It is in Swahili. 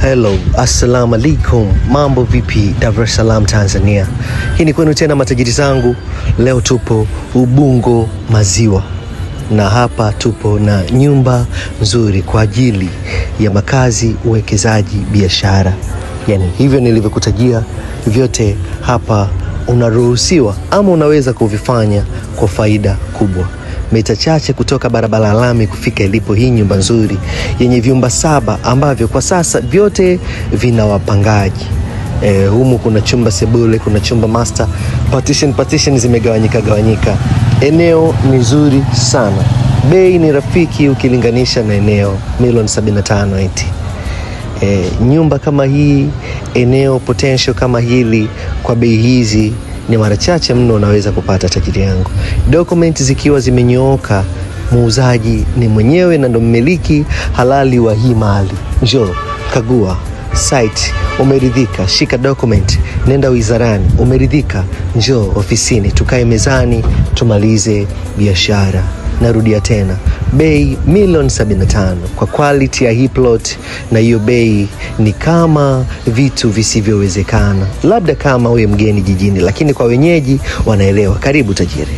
Hello, assalamu alaikum. Mambo vipi Dar es Salaam Tanzania? Hii ni kwenu tena matajiri zangu. Leo tupo Ubungo Maziwa, na hapa tupo na nyumba nzuri kwa ajili ya makazi, uwekezaji, biashara. Yani hivyo nilivyokutajia vyote hapa unaruhusiwa ama unaweza kuvifanya kwa faida kubwa. Mita chache kutoka barabara lami kufika ilipo hii nyumba nzuri yenye vyumba 7 ambavyo kwa sasa vyote vina wapangaji. Humu kuna chumba sebule, kuna chumba master, partition zimegawanyika. Eneo ni zuri sana. Bei ni rafiki ukilinganisha na eneo milioni 75 eti. Nyumba kama hii, eneo potential kama hili, kwa bei hizi ni mara chache mno unaweza kupata tajiri yangu. Dokumenti zikiwa zimenyooka, muuzaji ni mwenyewe na ndo mmiliki halali wa hii mali. Njoo, kagua site, umeridhika, shika document, nenda wizarani, umeridhika, njoo ofisini, tukae mezani, tumalize biashara. Narudia tena, bei milioni 75 kwa quality ya hii plot, na hiyo bei ni kama vitu visivyowezekana, labda kama uwe mgeni jijini, lakini kwa wenyeji wanaelewa. Karibu tajiri.